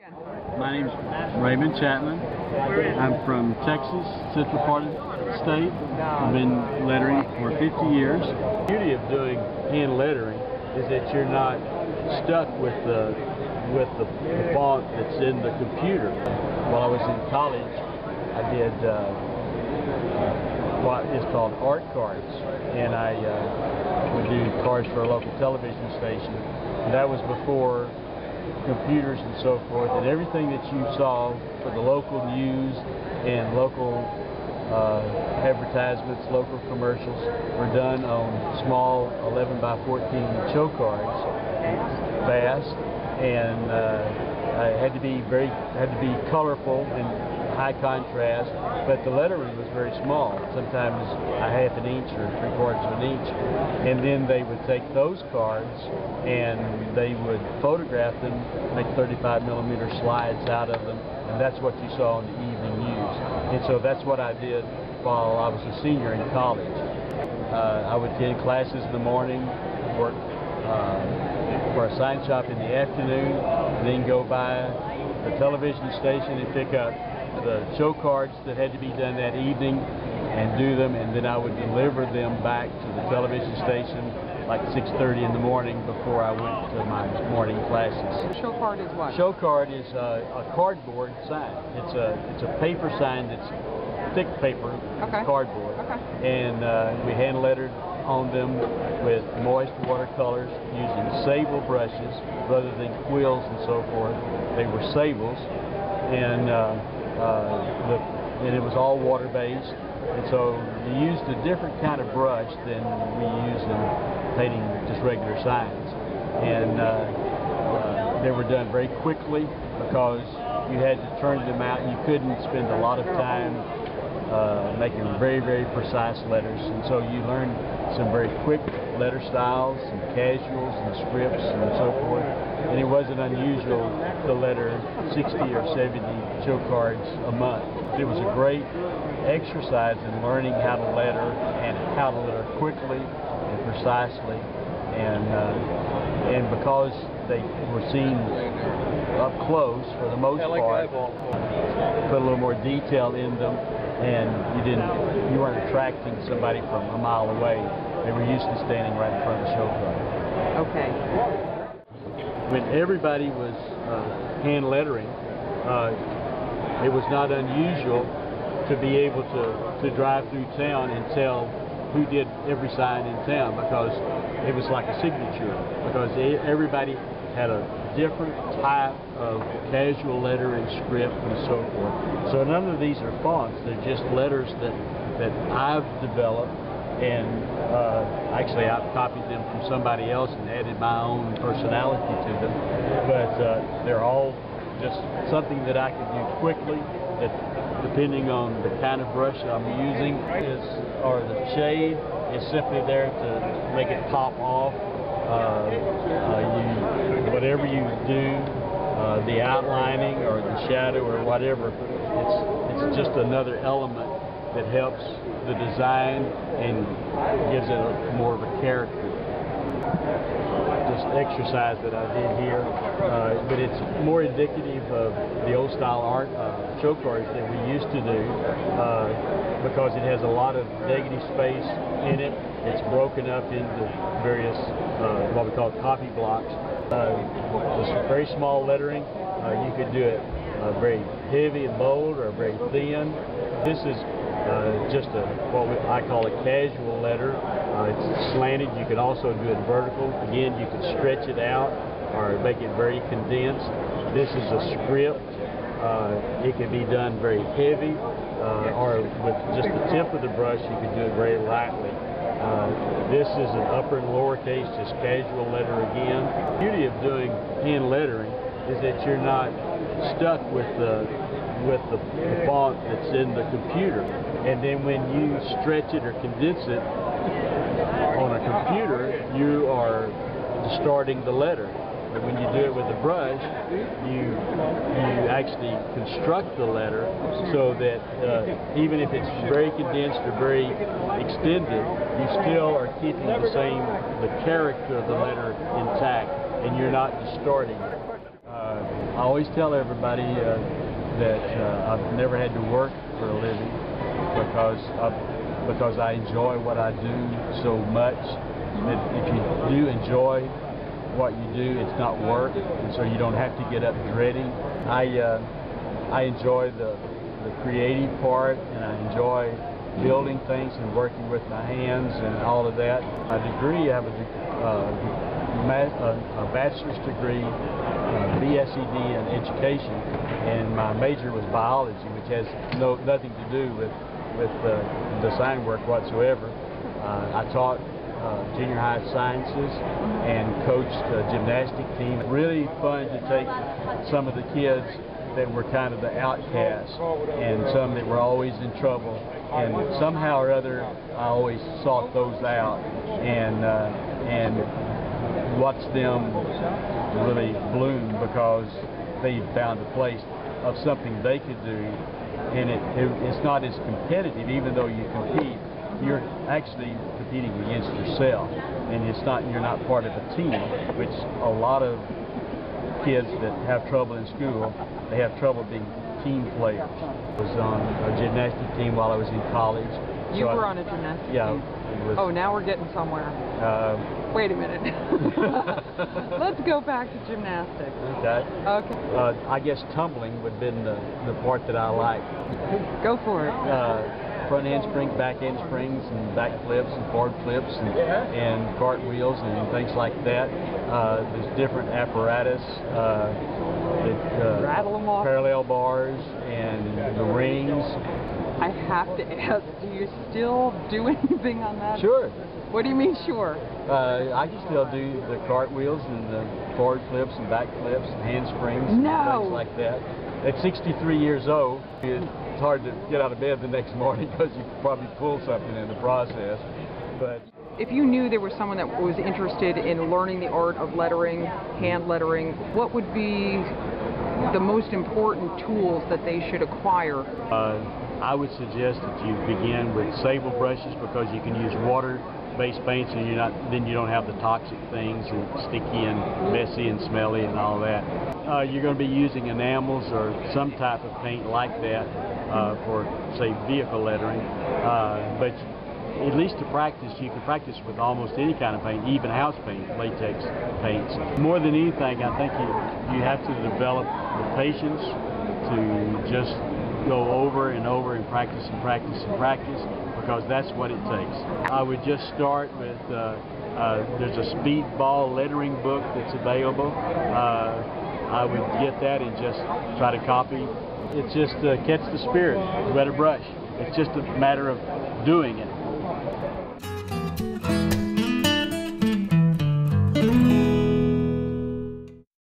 My name's Raymond Chapman. I'm from Texas, central part of the state. I've been lettering for 50 years. The beauty of doing hand lettering is that you're not stuck with the font that's in the computer. While I was in college, I did what is called art cards, and I would do cards for a local television station. And that was before computers and so forth, and everything that you saw for the local news and local advertisements, local commercials were done on small 11 by 14 show cards, vast, and had to be colorful and high contrast, but the lettering was very small, sometimes a half an inch or 3/4 of an inch. And then they would take those cards and they would photograph them, make 35mm slides out of them, and that's what you saw in the evening news. And so that's what I did while I was a senior in college. I would attend classes in the morning, work for a sign shop in the afternoon, and then go by the television station and pick up the show cards that had to be done that evening and do them, and then I would deliver them back to the television station like 6:30 in the morning before I went to my morning classes. Show card is what? Show card is a cardboard sign. It's a paper sign that's thick paper, cardboard, and we hand lettered on them with moist watercolors using sable brushes rather than quills and so forth. They were sables, and it was all water-based, and so you used a different kind of brush than we use in painting just regular signs. And they were done very quickly because you had to turn them out. You couldn't spend a lot of time making very, very precise letters, and so you learned some very quick letter styles, some casuals and scripts and so forth. And it wasn't unusual to letter 60 or 70 show cards a month. It was a great exercise in learning how to letter and how to letter quickly and precisely. And because they were seen up close for the most part, put a little more detail in them, and you weren't attracting somebody from a mile away. They were used to standing right in front of the show card. Okay. When everybody was hand lettering, it was not unusual to be able to drive through town and tell who did every sign in town, because it was like a signature, because everybody had a different type of casual letter and script and so forth. So none of these are fonts, they're just letters that I've developed, and actually I've copied them from somebody else and added my own personality to them, but they're all just something that I can do quickly, that depending on the kind of brush I'm using, or the shade is simply there to make it pop off. Whatever you do, the outlining or the shadow or whatever, it's just another element that helps the design and gives it more of a character. Just exercise that I did here, but it's more indicative of the old style art show cards that we used to do, because it has a lot of negative space in it. It's broken up into various what we call copy blocks. Just very small lettering. You could do it very heavy and bold or very thin. This is just what I call a casual letter. It's slanted. You could also do it vertical. Again, you could stretch it out or make it very condensed. This is a script. It can be done very heavy, or with just the tip of the brush, you can do it very lightly. This is an upper and lowercase, just casual letter again. The beauty of doing hand lettering is that you're not stuck with the font that's in the computer, and then when you stretch it or condense it on a computer, you are distorting the letter. But when you do it with a brush, you actually construct the letter so that even if it's very condensed or very extended, you still are keeping the character of the letter intact, and you're not distorting it. I always tell everybody that I've never had to work for a living because I enjoy what I do so much. That if you do enjoy what you do, it's not work, and so you don't have to get up dreading. I enjoy the creative part, and I enjoy building things and working with my hands and all of that. My degree, I have a bachelor's degree, BSED in education, and my major was biology, which has nothing to do with design work whatsoever. I taught junior high sciences and coached a gymnastic team. Really fun to take some of the kids that were kind of the outcasts and some that were always in trouble, and somehow or other I always sought those out and watched them really bloom because they found a place of something they could do, and it's not as competitive. Even though you compete, you're actually competing against yourself, and you're not part of a team, which a lot of kids that have trouble in school, they have trouble being team players. I was on a gymnastic team while I was in college. You were on a gymnastic team? Oh, now we're getting somewhere. Wait a minute. Let's go back to gymnastics. Okay. Okay. I guess tumbling would have been the part that I liked. Go for it. Front handsprings, back handsprings, and back flips, and forward flips, and cartwheels, and things like that. There's different apparatus, rattle them off. Parallel bars, and the rings. I have to ask, do you still do anything on that? Sure. What do you mean, sure? I can still do the cartwheels and the forward flips and back flips and handsprings and things like that. At 63 years old, it's hard to get out of bed the next morning because you probably pull something in the process. But if you knew there was someone that was interested in learning the art of lettering, hand lettering, what would be the most important tools that they should acquire? I would suggest that you begin with sable brushes because you can use water-based paints, and then you don't have the toxic things and sticky and messy and smelly and all that. You're going to be using enamels or some type of paint like that for, say, vehicle lettering. But at least to practice, you can practice with almost any kind of paint, even house paint, latex paints. More than anything, I think you have to develop the patience to just go over and over and practice and practice and practice, because that's what it takes. I would just start with, there's a speedball lettering book that's available. I would get that and just try to copy. It's just catch the spirit, wet a brush. It's just a matter of doing it.